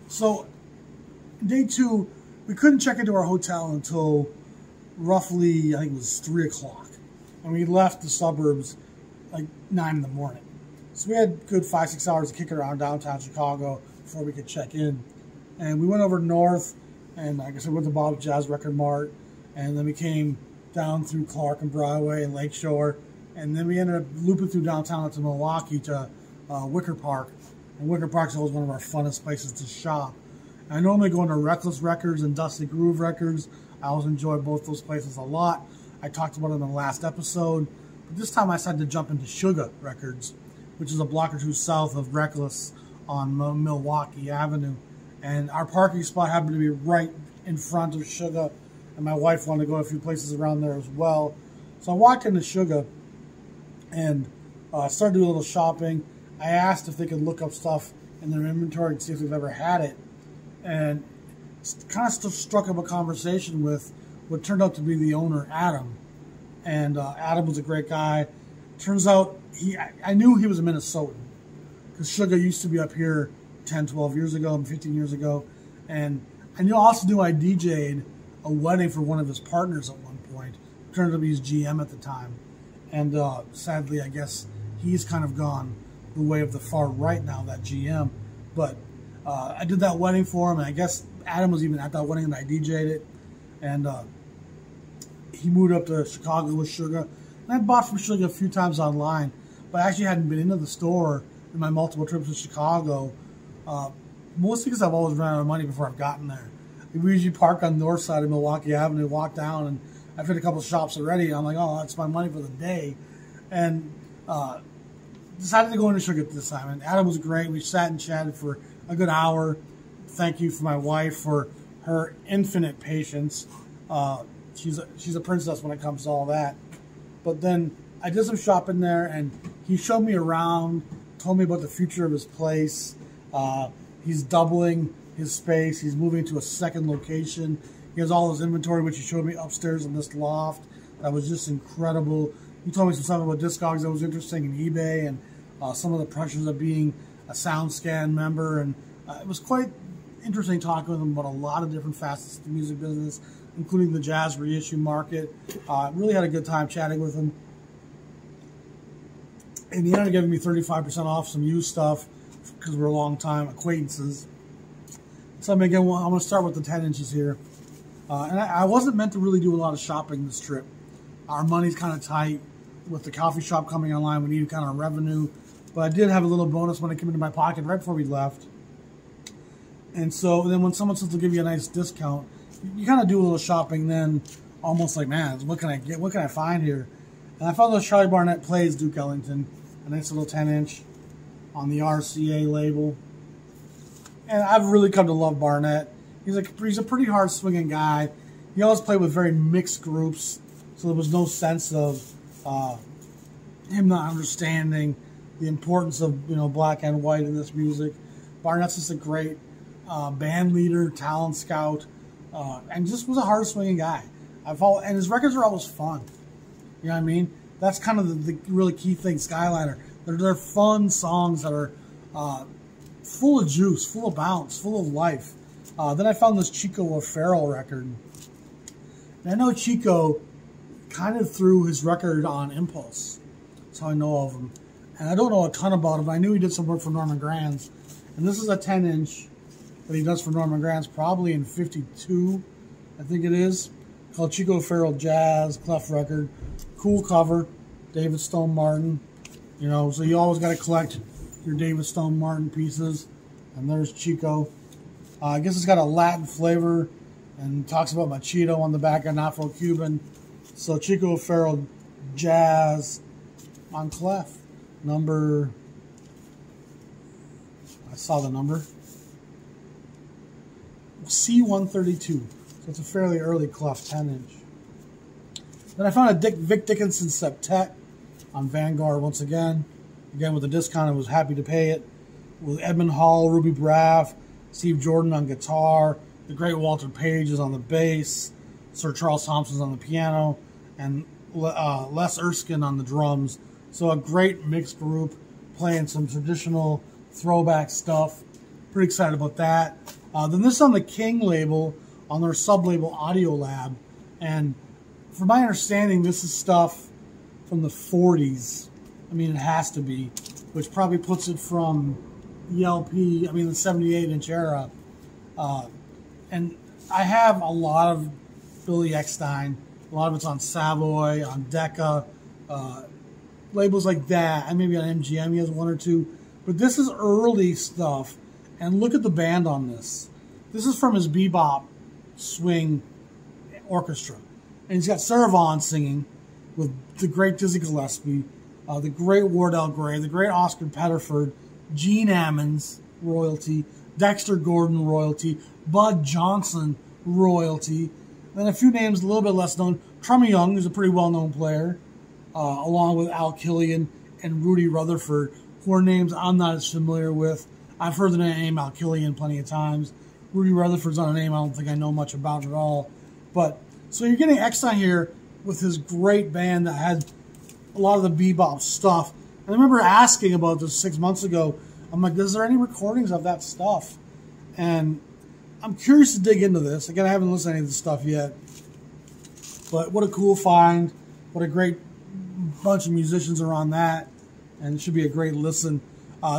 So, day 2, we couldn't check into our hotel until roughly, I think it was 3 o'clock. And we left the suburbs like 9 in the morning. So we had good 5-6 hours to kick it around downtown Chicago before we could check in. And we went over north, and like I said, went to Bob's Jazz Record Mart, and then we came down through Clark and Broadway and Lakeshore, and then we ended up looping through downtown to Milwaukee to Wicker Park. And Wicker Park's always one of our funnest places to shop. I normally go into Reckless Records and Dusty Groove Records. I always enjoy both those places a lot. I talked about it in the last episode. But this time I decided to jump into Shuga Records, which is a block or two south of Reckless on Milwaukee Avenue. And our parking spot happened to be right in front of Shuga, and my wife wanted to go a few places around there as well. So I walked into Shuga and started doing a little shopping. I asked if they could look up stuff in their inventory and see if they've ever had it. And kind of struck up a conversation with what turned out to be the owner, Adam. And Adam was a great guy. Turns out, I knew he was a Minnesotan, because Shuga used to be up here 10, 12 years ago, 15 years ago. And I also knew I DJ'd a wedding for one of his partners at one point. Turned out to be his GM at the time. And sadly, I guess he's kind of gone the way of the far right now, that GM. But I did that wedding for him, and I guess Adam was even at that wedding, and I DJ'd it. And he moved up to Chicago with Shuga. And I bought from Shuga a few times online, but I actually hadn't been into the store in my multiple trips to Chicago, mostly because I've always run out of money before I've gotten there. We usually park on the north side of Milwaukee Avenue, walk down, and I've hit a couple of shops already, and I'm like, oh, that's my money for the day. And decided to go into Shuga this time. And Adam was great. We sat and chatted for a good hour. Thank you for my wife for her infinite patience. She's a princess when it comes to all that. But then I did some shopping there, and he showed me around, told me about the future of his place. He's doubling his space. He's moving to a second location. He has all his inventory, which he showed me upstairs in this loft. That was just incredible. He told me some stuff about Discogs that was interesting, in eBay, and some of the pressures of being a SoundScan member. And it was quite interesting talking with him about a lot of different facets of the music business, including the jazz reissue market. Really had a good time chatting with him. And he ended up giving me 35% off some used stuff because we're long-time acquaintances. So I'm going to start with the 10 inches here. And I wasn't meant to really do a lot of shopping this trip. Our money's kind of tight. With the coffee shop coming online, we needed kind of revenue. But I did have a little bonus when it came into my pocket right before we left. And so then when someone says they'll give you a nice discount, you kind of do a little shopping then, almost like, man, what can I get? What can I find here? And I found those Charlie Barnett Plays Duke Ellington, a nice little 10-inch on the RCA label. And I've really come to love Barnett. He's a pretty hard swinging guy. He always played with very mixed groups, so there was no sense of him not understanding the importance of black and white in this music. Barnett's just a great band leader, talent scout, and just was a hard swinging guy. And his records are always fun. You know what I mean? That's kind of the really key thing. Skyliner. They're fun songs that are full of juice, full of bounce, full of life. Then I found this Chico O'Farrell record. And I know Chico kind of threw his record on Impulse. That's how I know of him. And I don't know a ton about him, but I knew he did some work for Norman Granz. And this is a 10-inch that he does for Norman Granz, probably in 52, I think it is, called Chico O'Farrell Jazz, Clef record. Cool cover, David Stone Martin. So you always got to collect your David Stone Martin pieces. And there's Chico. I guess it's got a Latin flavor and talks about Machito on the back and Afro-Cuban. So Chico O'Farrell Jazz on Clef. Number, I saw the number, C132. So it's a fairly early Clef 10-inch. Then I found a Vic Dickinson septet on Vanguard once again. Again, with a discount, I was happy to pay it. With Edmund Hall, Ruby Braff, Steve Jordan on guitar, the great Walter Page is on the bass, Sir Charles Thompson's on the piano, and Les Erskine on the drums. So a great mixed group playing some traditional throwback stuff. Pretty excited about that. Then this is on the King label, on their sub-label Audio Lab. And from my understanding, this is stuff from the 40s. I mean, it has to be, which probably puts it from the LP, I mean, the 78-inch era. And I have a lot of Billy Eckstine. A lot of it's on Savoy, on Decca, labels like that. And maybe on MGM he has one or two. But this is early stuff. And look at the band on this. This is from his bebop swing orchestra. And he's got Sarah Vaughan singing with the great Dizzy Gillespie, the great Wardell Gray, the great Oscar Pettiford, Gene Ammons, royalty, Dexter Gordon, royalty, Bud Johnson, royalty, then a few names a little bit less known. Trummy Young, who's a pretty well-known player, along with Al Killian and Rudy Rutherford, who are names I'm not as familiar with. I've heard the name Al Killian plenty of times. Rudy Rutherford's not a name I don't think I know much about at all. But so you're getting Eckstine here with his great band that had a lot of the bebop stuff. And I remember asking about this 6 months ago. I'm like, is there any recordings of that stuff? And I'm curious to dig into this. Again, I haven't listened to any of this stuff yet. But what a cool find. What a great bunch of musicians are on that. And it should be a great listen.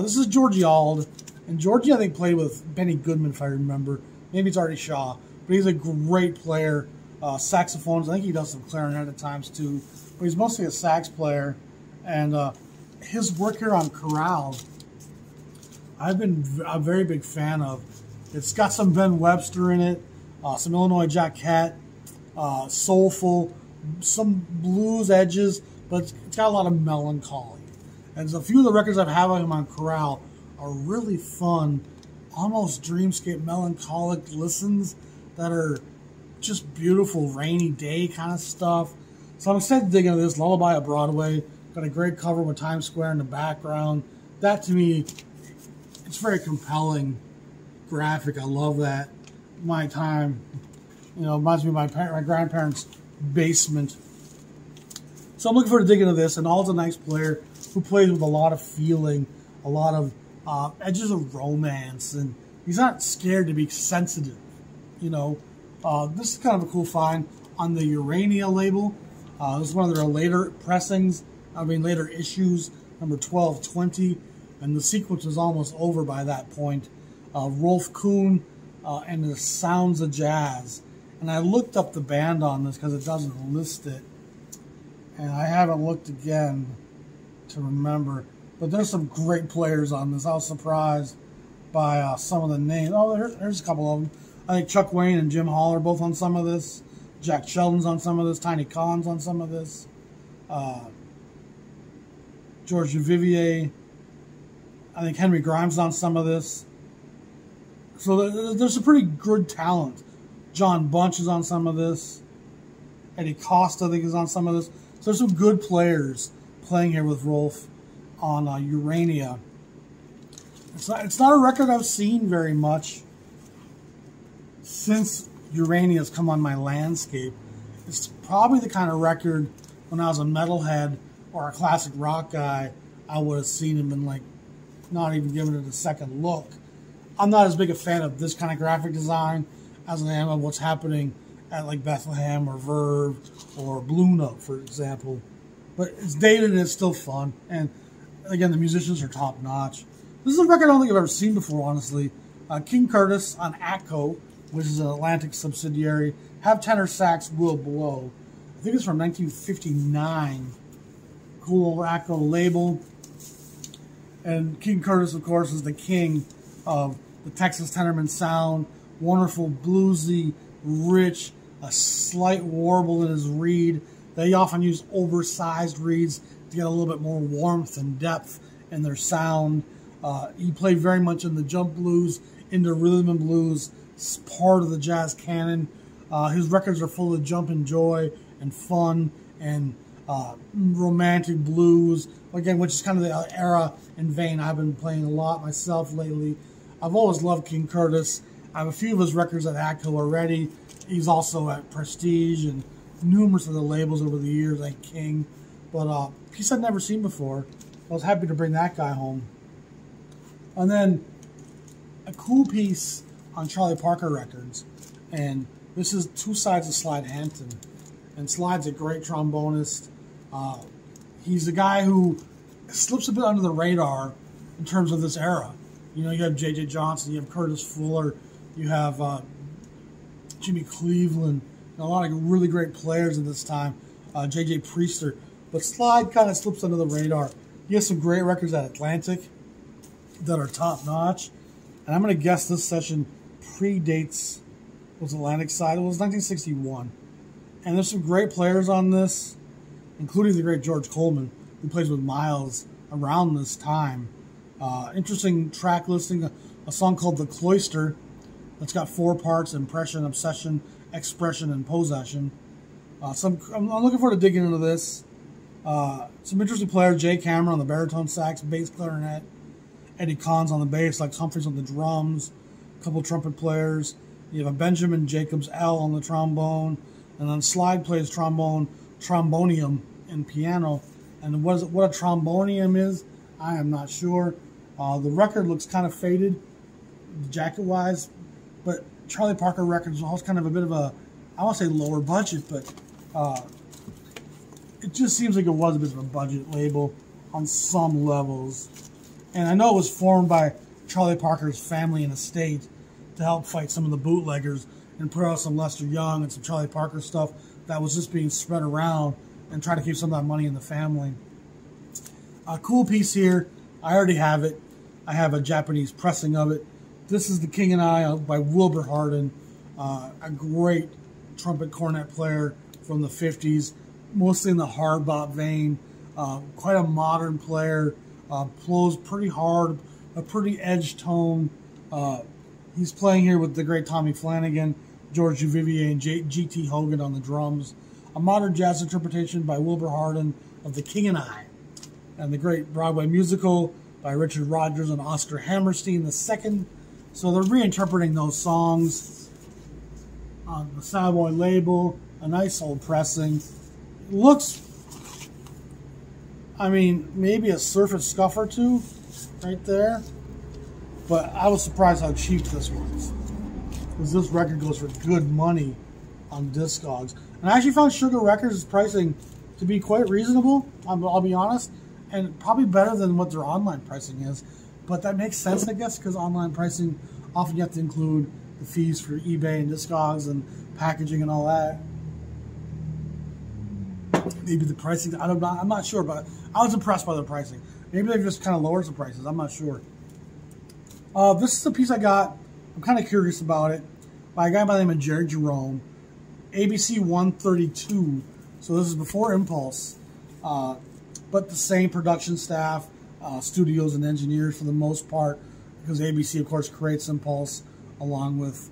This is Georgie Auld. And Georgie, I think, played with Benny Goodman, if I remember. Maybe it's Artie Shaw. But he's a great player. Saxophones. I think he does some clarinet at times, too. But he's mostly a sax player. And his work here on chorale, I've been a very big fan of. It's got some Ben Webster in it, some Illinois Jacquette, soulful, some blues edges, but it's got a lot of melancholy. And so a few of the records I've had of him on chorale are really fun, almost dreamscape melancholic listens that are just beautiful rainy day kind of stuff. So I'm excited to dig into this. Lullaby at Broadway, got a great cover with Times Square in the background. That to me, it's very compelling graphic. I love that. My time, you know, reminds me of my grandparents' basement. So I'm looking forward to digging into this. And Ald's a nice player who plays with a lot of feeling, a lot of edges of romance, and he's not scared to be sensitive. You know, this is kind of a cool find on the Urania label. This is one of their later pressings. I mean, later issues, number 1220, and the sequence was almost over by that point. Rolf Kuhn and the Sounds of Jazz. And I looked up the band on this because it doesn't list it. And I haven't looked again to remember. But there's some great players on this. I was surprised by some of the names. Oh, there's a couple of them. I think Chuck Wayne and Jim Hall are both on some of this. Jack Sheldon's on some of this. Tiny Khan's on some of this. George Duvivier. I think Henry Grimes is on some of this. So there's some pretty good talent. John Bunch is on some of this. Eddie Costa, I think, is on some of this. So there's some good players playing here with Rolf on Urania. It's not a record I've seen very much since Urania's come on my landscape. It's probably the kind of record when I was a metalhead or a classic rock guy, I would have seen and been like, not even giving it a second look. I'm not as big a fan of this kind of graphic design as I am of what's happening at like Bethlehem or Verve or Blue Note, for example. But it's dated and it's still fun. And again, the musicians are top notch. This is a record I don't think I've ever seen before, honestly. King Curtis on Atco, which is an Atlantic subsidiary. Have tenor sax Will Blow. I think it's from 1959. Cool Atco label. And King Curtis, of course, is the king of the Texas Tenorman sound. Wonderful, bluesy, rich, a slight warble in his reed. They often use oversized reeds to get a little bit more warmth and depth in their sound. He played very much in the jump blues, into rhythm and blues. It's part of the jazz canon. His records are full of jump and joy and fun and romantic blues, again, which is kind of the era and vein I've been playing a lot myself lately. I've always loved King Curtis. I have a few of his records at Atco already. He's also at Prestige and numerous of the labels over the years, like King. But a piece I'd never seen before. I was happy to bring that guy home. And then a cool piece on Charlie Parker records, and this is Two Sides of Slide Hampton. And Slide's a great trombonist. He's a guy who slips a bit under the radar in terms of this era. You know, you have J.J. Johnson, you have Curtis Fuller, you have Jimmy Cleveland, and a lot of really great players at this time, J.J. Priester. But Slide kind of slips under the radar. He has some great records at Atlantic that are top-notch. And I'm going to guess this session predates was Atlantic side. It was 1961. And there's some great players on this, including the great George Coleman, who plays with Miles around this time. Interesting track listing, a song called The Cloister that's got 4 parts: impression, obsession, expression, and possession. I'm looking forward to digging into this. Some interesting players: Jay Cameron on the baritone sax, bass clarinet, Eddie Collins on the bass, Lex Humphreys on the drums, a couple trumpet players. You have a Benjamin Jacobs L on the trombone, and then Slide plays trombone, trombonium, and piano. And what a trombonium is, I am not sure. The record looks kind of faded, jacket-wise, but Charlie Parker Records was kind of a bit of a, I won't say lower budget, but it just seems like it was a bit of a budget label on some levels. And I know it was formed by Charlie Parker's family and estate to help fight some of the bootleggers and put out some Lester Young and some Charlie Parker stuff that was just being spread around and try to keep some of that money in the family. A cool piece here. I already have it. I have a Japanese pressing of it. This is The King and I by Wilbur Hardin, a great trumpet cornet player from the 50s, mostly in the hard bop vein. Quite a modern player. Blows pretty hard, a pretty edge tone. He's playing here with the great Tommy Flanagan, George Duvivier, and G.T. Hogan on the drums. A modern jazz interpretation by Wilbur Hardin of The King and I. And the great Broadway musical by Richard Rodgers and Oscar Hammerstein II. So they're reinterpreting those songs on the Savoy label. A nice old pressing. It looks, I mean, maybe a surface scuff or two right there. But I was surprised how cheap this was. Because this record goes for good money on Discogs. And I actually found Shuga Records' pricing to be quite reasonable, I'll be honest. And probably better than what their online pricing is. But that makes sense, I guess, because online pricing, often you have to include the fees for eBay and Discogs and packaging and all that. Maybe the pricing, I'm not sure, but I was impressed by the pricing. Maybe they just kind of lowered the prices, I'm not sure. This is a piece I got, I'm kind of curious about it, by a guy by the name of Jerry Jerome, ABC 132, so this is before Impulse, but the same production staff, studios and engineers for the most part, because ABC, of course, creates Impulse along with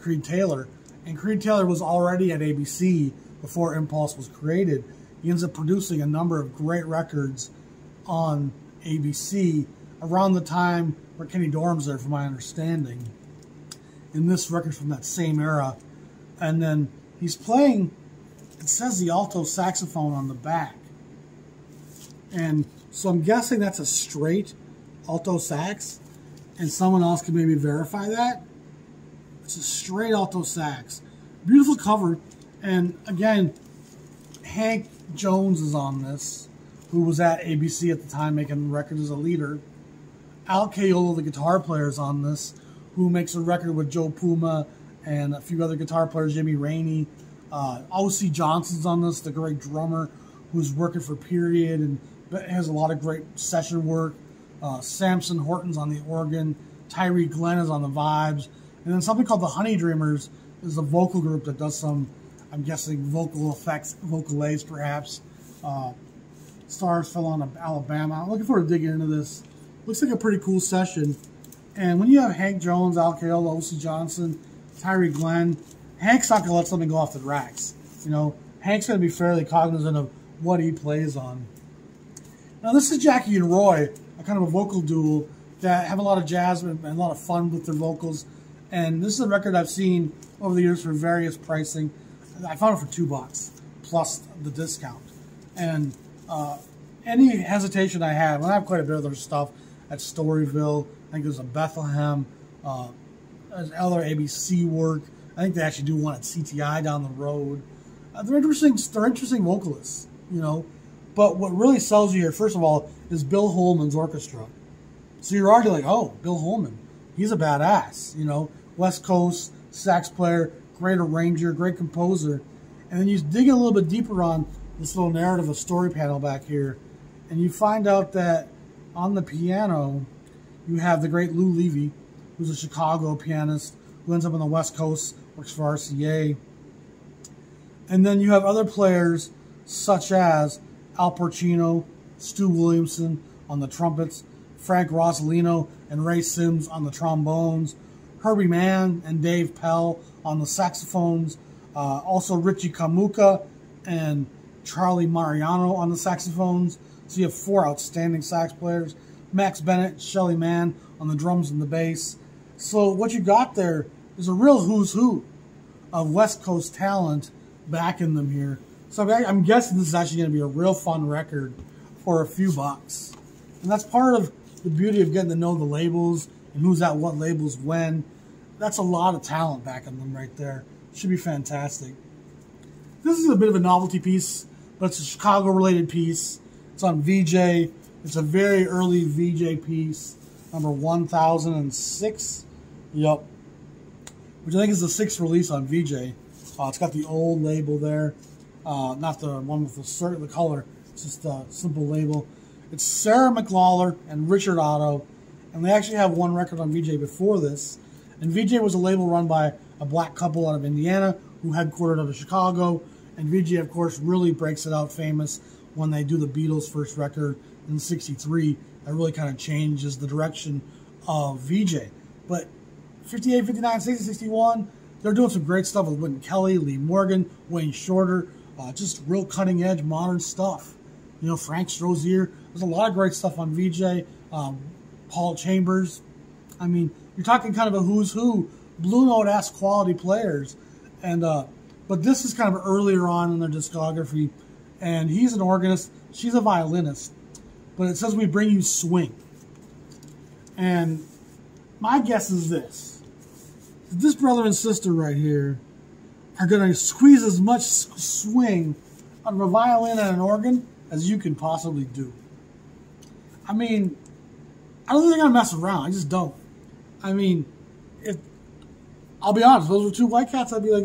Creed Taylor, and Creed Taylor was already at ABC before Impulse was created. He ends up producing a number of great records on ABC around the time where Kenny Dorham's there, from my understanding. And this record's from that same era. And then he's playing, it says the alto saxophone on the back. And so I'm guessing that's a straight alto sax. And someone else can maybe verify that. It's a straight alto sax. Beautiful cover. And again, Hank Jones is on this, who was at ABC at the time making records as a leader. Al Caiola, the guitar player, is on this, who makes a record with Joe Puma and a few other guitar players, Jimmy Rainey. O.C. Johnson's on this, the great drummer who's working for Period and has a lot of great session work. Samson Horton's on the organ. Tyree Glenn is on the vibes. And then something called the Honey Dreamers is a vocal group that does some, I'm guessing, vocal effects, vocal aids perhaps. Stars Fell on Alabama. I'm looking forward to digging into this. Looks like a pretty cool session. And when you have Hank Jones, Al Caiola, O.C. Johnson, Tyree Glenn, Hank's not going to let something go off the racks. You know, Hank's going to be fairly cognizant of what he plays on. Now, this is Jackie and Roy, a kind of a vocal duo that have a lot of jazz and a lot of fun with their vocals. And this is a record I've seen over the years for various pricing. I found it for $2 plus the discount. And any hesitation I have, and I have quite a bit of their stuff at Storyville think there's a Bethlehem. There's other ABC work. I think they actually do one at CTI down the road. They're interesting. They're interesting vocalists, you know. But what really sells you here, first of all, is Bill Holman's orchestra. So you're already like, oh, Bill Holman, he's a badass, you know. West Coast sax player, great arranger, great composer. And then you dig a little bit deeper on this little narrative, a story panel back here, and you find out that on the piano, you have the great Lou Levy, who's a Chicago pianist who ends up on the West Coast, works for RCA. And then you have other players such as Al Porcino, Stu Williamson on the trumpets, Frank Rossellino and Ray Sims on the trombones, Herbie Mann and Dave Pell on the saxophones, also Richie Kamuka and Charlie Mariano on the saxophones. So you have 4 outstanding sax players. Max Bennett, Shelly Mann on the drums and the bass. So what you got there is a real who's who of West Coast talent backing them here. So I'm guessing this is actually going to be a real fun record for a few bucks. And that's part of the beauty of getting to know the labels and who's at what labels when. That's a lot of talent backing them right there. Should be fantastic. This is a bit of a novelty piece, but it's a Chicago-related piece. It's on VJ. It's a very early VJ piece, number 1006. Yep. Which I think is the 6th release on VJ. It's got the old label there. Not the one with the color. It's just a simple label. It's Sarah McLawler and Richard Otto. And they actually have one record on VJ before this. And VJ was a label run by a black couple out of Indiana who headquartered out of Chicago. And VJ, of course, really breaks it out famous when they do the Beatles' first record in '63. That really kind of changes the direction of VJ. But 58, 59, 60, 61, they're doing some great stuff with Wynton Kelly, Lee Morgan, Wayne Shorter. Just real cutting-edge, modern stuff. You know, Frank Strozier. There's a lot of great stuff on VJ. Paul Chambers. I mean, you're talking kind of a who's who, Blue Note-esque quality players. And but this is kind of earlier on in their discography. And he's an organist. She's a violinist. But it says we bring you swing. And my guess is this. This brother and sister right here are going to squeeze as much swing out of a violin and an organ as you can possibly do. I mean, I don't think they're going to mess around. I just don't. I mean, I'll be honest, if those were 2 white cats, I'd be like,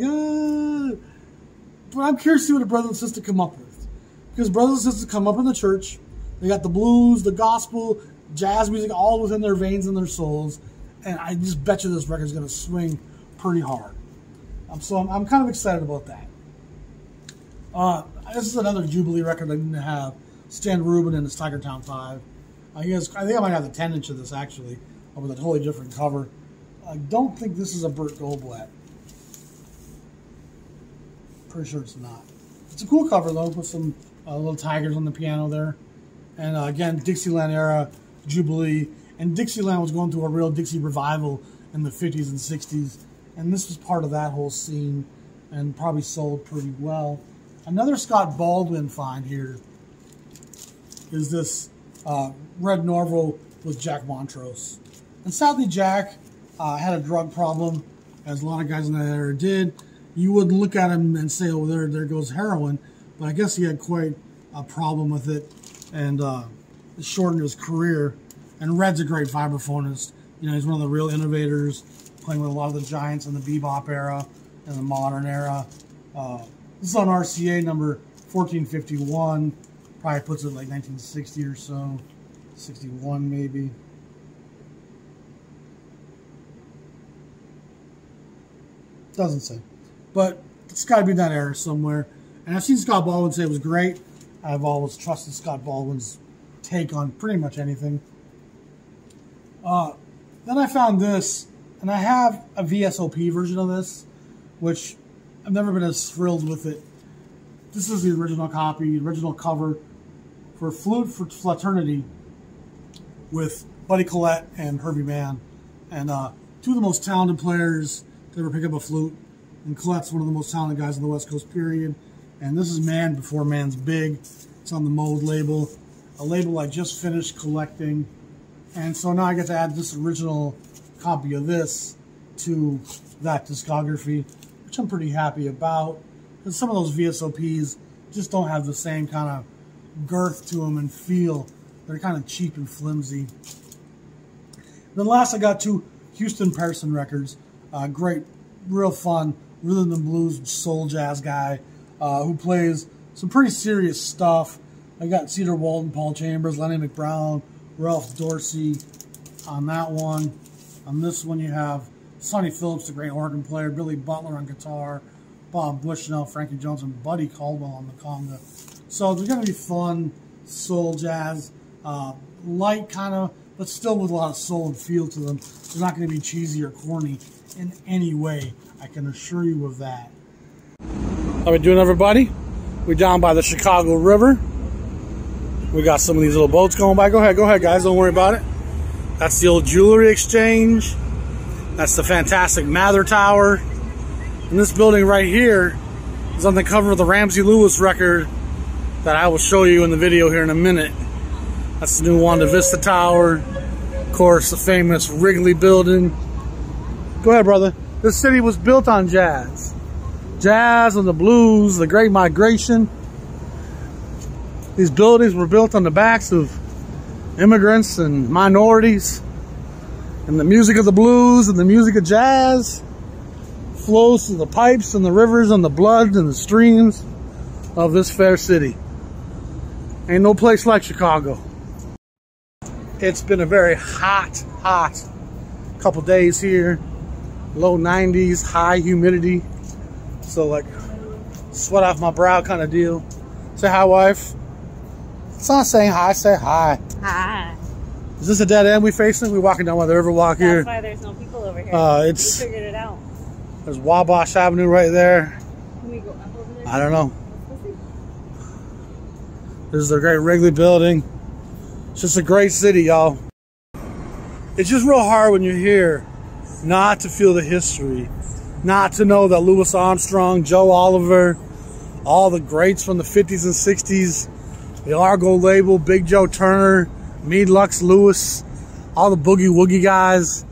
But I'm curious to see what a brother and sister come up with. Because brothers and sisters come up in the church. They got the blues, the gospel, jazz music all within their veins and their souls. And I just bet you this record's going to swing pretty hard. So I'm kind of excited about that. This is another Jubilee record I didn't have. Stan Rubin and his Tiger Town 5. I think I might have the 10-inch of this, actually, with a totally different cover. I don't think this is a Burt Goldblatt. Pretty sure it's not. It's a cool cover, though, with some little tigers on the piano there. And, again, Dixieland era, Jubilee. And Dixieland was going through a real Dixie revival in the 50s and 60s. And this was part of that whole scene and probably sold pretty well. Another Scott Baldwin find here is this Red Norval with Jack Montrose. And sadly, Jack had a drug problem, as a lot of guys in that era did. You wouldn't look at him and say, oh, there goes heroin. But I guess he had quite a problem with it, and it shortened his career. And Red's a great vibraphonist. You know, he's one of the real innovators, playing with a lot of the giants in the bebop era and the modern era. This is on RCA number 1451. Probably puts it like 1960 or so. 61 maybe. Doesn't say. But it's got to be in that era somewhere. And I've seen Scott Baldwin say it was great. I've always trusted Scott Baldwin's take on pretty much anything. Then I found this, and I have a VSOP version of this, which I've never been as thrilled with it. This is the original copy, the original cover for Flute for Fraternity with Buddy Collette and Herbie Mann. And 2 of the most talented players to ever pick up a flute. And Collette's one of the most talented guys in the West Coast, period. And this is Man Before Man's Big. It's on the Mode label, a label I just finished collecting And so now I get to add this original copy of this to that discography, which I'm pretty happy about, because some of those VSOPs just don't have the same kind of girth to them and feel. They're kind of cheap and flimsy. Then last I got 2 Houston Pearson records. Great, real fun, rhythm and blues soul jazz guy who plays some pretty serious stuff. I got Cedar Walton, Paul Chambers, Lenny McBrown, Ralph Dorsey on that one. On this one you have Sonny Phillips, the great organ player, Billy Butler on guitar, Bob Bushnell, Frankie Jones, and Buddy Caldwell on the conga. So they're going to be fun soul jazz, light kind of, but still with a lot of soul and feel to them. They're not going to be cheesy or corny in any way. I can assure you of that. How we doing, everybody? We're down by the Chicago River. We got some of these little boats going by. Go ahead, guys. Don't worry about it. That's the old jewelry exchange. That's the fantastic Mather Tower. And this building right here is on the cover of the Ramsey Lewis record that I will show you in the video here in a minute. That's the new Wanda Vista Tower. Of course, the famous Wrigley building. Go ahead, brother. This city was built on jazz. Jazz and the blues, the Great Migration. These buildings were built on the backs of immigrants and minorities. And the music of the blues and the music of jazz flows through the pipes and the rivers and the blood and the streams of this fair city. Ain't no place like Chicago. It's been a very hot couple days here. Low 90s, high humidity. So like sweat off my brow kind of deal. Say hi, wife. It's not saying hi, say hi. Hi. Is this a dead end we facing? We walking down by the Riverwalk here. That's why there's no people over here. We figured it out. There's Wabash Avenue right there. Can we go up over there? I don't know. This is the great Wrigley building. It's just a great city, y'all. It's just real hard when you're here not to feel the history, not to know that Louis Armstrong, Joe Oliver, all the greats from the 50s and 60s, the Argo label, Big Joe Turner, Meade Lux Lewis, all the boogie woogie guys.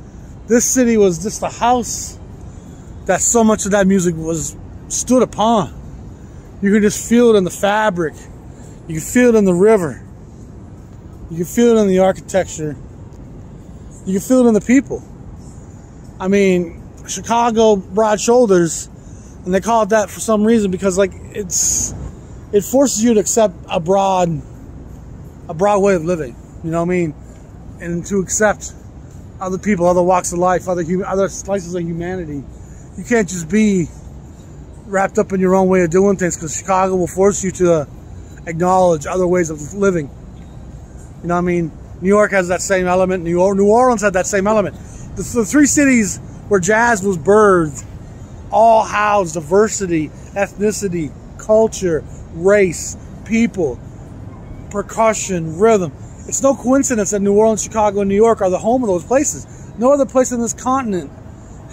This city was just a house that so much of that music was stood upon. You could just feel it in the fabric. You can feel it in the river. You can feel it in the architecture. You can feel it in the people. I mean, Chicago, broad shoulders, and they call it that for some reason because like it forces you to accept a broad way of living. You know what I mean? And to accept other people, other walks of life, other slices of humanity. You can't just be wrapped up in your own way of doing things, because Chicago will force you to acknowledge other ways of living. You know what I mean? New York has that same element. New Orleans had that same element. The 3 cities where jazz was birthed all house diversity, ethnicity, culture, race, people, percussion, rhythm. It's no coincidence that New Orleans, Chicago, and New York are the home of those places. No other place on this continent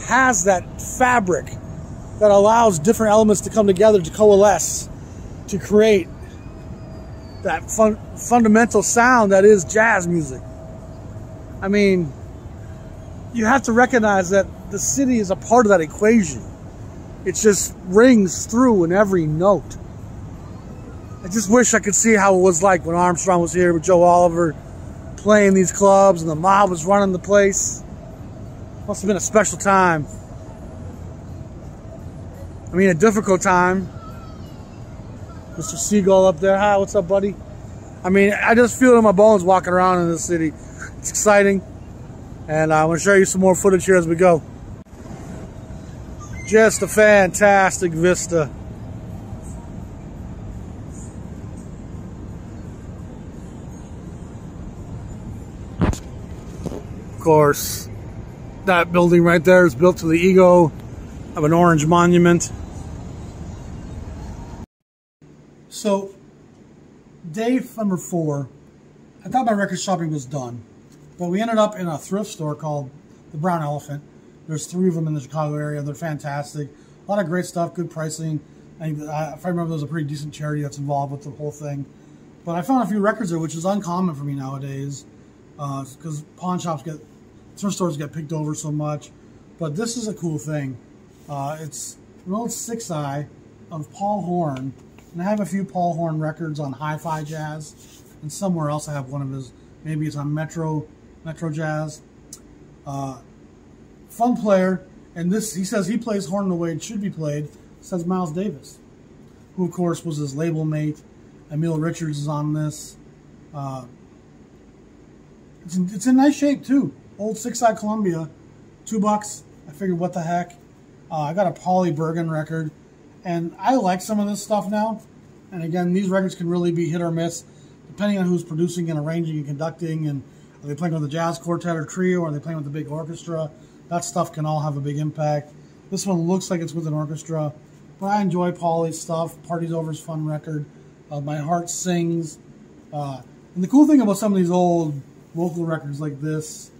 has that fabric that allows different elements to come together, to coalesce, to create that fundamental sound that is jazz music. I mean, you have to recognize that the city is a part of that equation. It just rings through in every note. I just wish I could see how it was like when Armstrong was here with Joe Oliver playing these clubs and the mob was running the place. Must have been a special time. I mean, a difficult time. Mr. Seagull up there. Hi, what's up, buddy? I mean, I just feel it in my bones walking around in this city. It's exciting. And I'm going to show you some more footage here as we go. Just a fantastic vista. Of course, that building right there is built to the ego of an orange monument. So, day number 4, I thought my record shopping was done, but we ended up in a thrift store called the Brown Elephant. There's 3 of them in the Chicago area. They're fantastic. A lot of great stuff, good pricing. If I remember, there's a pretty decent charity that's involved with the whole thing. But I found a few records there, which is uncommon for me nowadays. because pawn shops thrift stores get picked over so much. But this is a cool thing. It's an old 6i of Paul Horn, and I have a few Paul Horn records on Hi-Fi Jazz, and somewhere else I have one of his. Maybe it's on Metro Jazz. Fun player, and this, he says he plays horn the way it should be played. Says Miles Davis, who of course was his label mate. Emil Richards is on this. It's in nice shape too. Old 6i Columbia, $2. I figured, what the heck. I got a Pauly Bergen record, and I like some of this stuff now. And again, these records can really be hit or miss, depending on who's producing and arranging and conducting, and are they playing with a jazz quartet or trio, or are they playing with a big orchestra? That stuff can all have a big impact. This one looks like it's with an orchestra, but I enjoy Pauly's stuff. Party's Over's fun record. My Heart Sings. And the cool thing about some of these old vocal records like this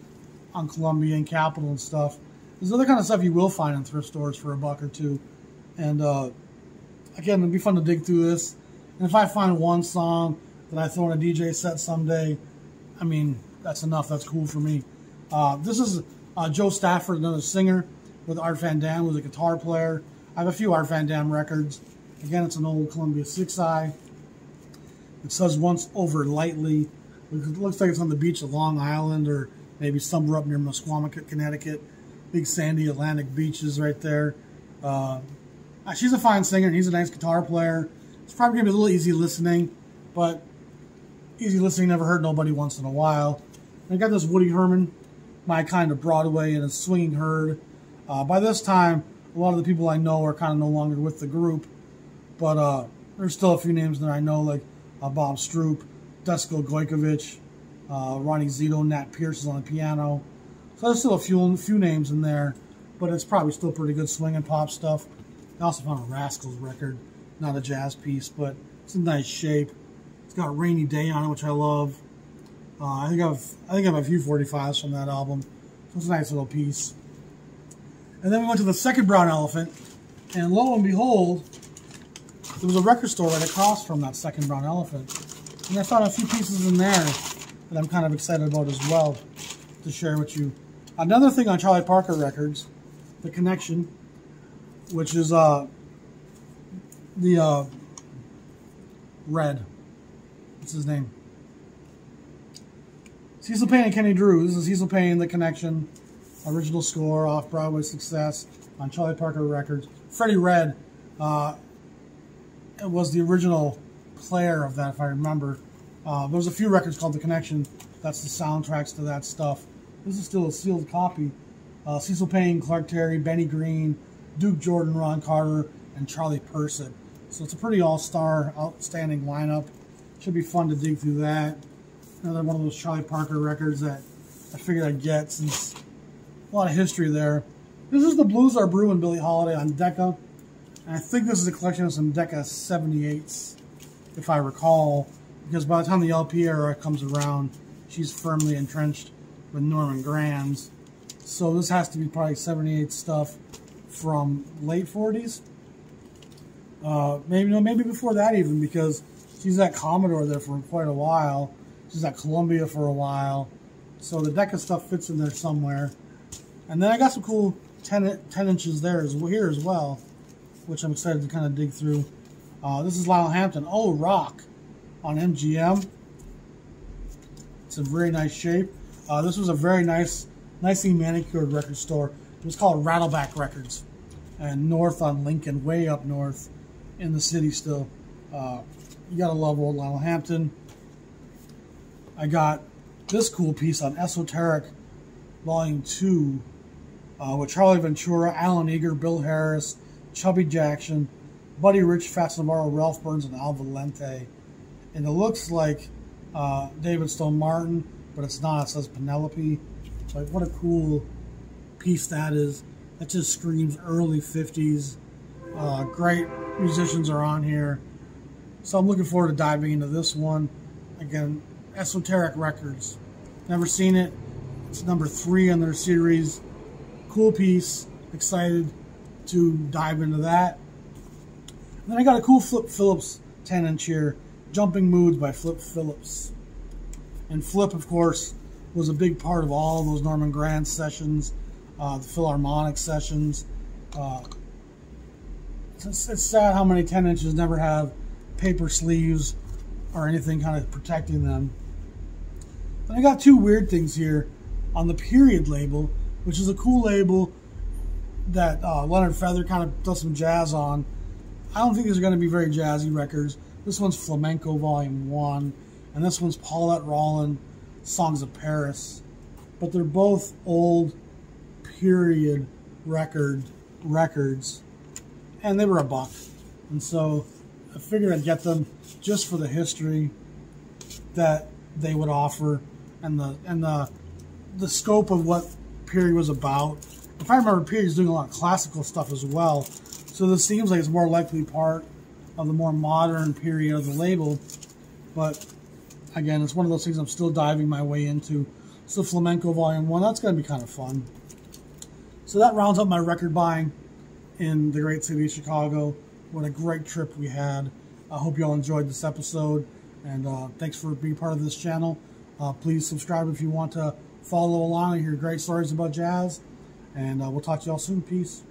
on Columbia and Capitol and stuff is other kind of stuff you will find in thrift stores for $1 or $2. And again, it'd be fun to dig through this. And if I find one song that I throw in a DJ set someday, I mean, that's enough. That's cool for me. This is Joe Stafford, another singer, with Art Van Dam, who's a guitar player. I have a few Art Van Dam records. Again, it's an old Columbia 6i. It says Once Over Lightly. It looks like it's on the beach of Long Island, or maybe somewhere up near Musqueamick, Connecticut. Big sandy Atlantic beaches right there. She's a fine singer, and he's a nice guitar player. It's probably going to be a little easy listening, but easy listening never hurt nobody once in a while. And I got this Woody Herman, My Kind of Broadway, and a Swinging Herd. By this time, a lot of the people I know are kind of no longer with the group, but there's still a few names that I know, like Bob Stroop, Desko Gojkovic, Ronnie Zito, Nat Pearson on the piano. So there's still a few names in there, but it's probably still pretty good swing and pop stuff. I also found a Rascals record, not a jazz piece, but it's in nice shape. It's got Rainy Day on it, which I love. I think I have a few 45s from that album. So it's a nice little piece. And then we went to the second Brown Elephant, and lo and behold, there was a record store right across from that second Brown Elephant. And I found a few pieces in there that I'm kind of excited about as well to share with you. Another thing on Charlie Parker Records, The Connection, which is the Red. What's his name? Cecil Payne and Kenny Drew. This is Cecil Payne, The Connection, original score, off-Broadway success on Charlie Parker Records. Freddie Red was the original player of that, if I remember. There was a few records called The Connection. That's the soundtracks to that stuff. This is still a sealed copy. Cecil Payne, Clark Terry, Benny Green, Duke Jordan, Ron Carter, and Charlie Pearson. So it's a pretty all-star, outstanding lineup. Should be fun to dig through that. Another one of those Charlie Parker records that I figured I'd get, since a lot of history there. This is the Blues Are Brewing Billie Holiday on Decca. And I think this is a collection of some Decca 78s, if I recall. Because by the time the LP era comes around, she's firmly entrenched with Norman Granz. So this has to be probably 78 stuff from late 40s. Maybe before that even, because she's at Commodore there for quite a while. She's at Columbia for a while. So the Decca stuff fits in there somewhere. And then I got some cool 10 inches there here as well, which I'm excited to kind of dig through. This is Lyle Hampton. Oh, Rock on MGM. It's in very nice shape. This was a very nicely manicured record store. It was called Rattleback Records. And north on Lincoln, way up north in the city still. You gotta love old Lyle Hampton. I got this cool piece on Esoteric Volume 2 with Charlie Ventura, Alan Eager, Bill Harris, Chubby Jackson, Buddy Rich, Fats Navarro, Ralph Burns, and Al Valente. And it looks like David Stone Martin, but it's not. It says Penelope. Like, what a cool piece that is. That just screams early 50s. Great musicians are on here. So I'm looking forward to diving into this one. Again, Esoteric Records. Never seen it. It's number 3 on their series. Cool piece. Excited to dive into that. And then I got a cool Flip Phillips 10-inch here. Jumping Moods by Flip Phillips. And Flip, of course, was a big part of all those Norman Granz sessions, the Philharmonic sessions. It's sad how many 10 inches never have paper sleeves or anything kind of protecting them. But I got two weird things here on the Period label, which is a cool label that Leonard Feather kind of does some jazz on. I don't think these are going to be very jazzy records. This one's Flamenco Volume 1, and this one's Paulette Rollin, Songs of Paris. But they're both old Period records, and they were $1. And so I figured I'd get them just for the history that they would offer and the scope of what Period was about. If I remember, Period's doing a lot of classical stuff as well, so this seems like it's more likely part of the more modern period of the label. But again, it's one of those things I'm still diving my way into. So Flamenco Volume 1, that's going to be kind of fun. So that rounds up my record buying in the great city of Chicago. What a great trip we had. I hope you all enjoyed this episode, and thanks for being part of this channel. Please subscribe if you want to follow along and hear great stories about jazz, and we'll talk to you all soon. Peace.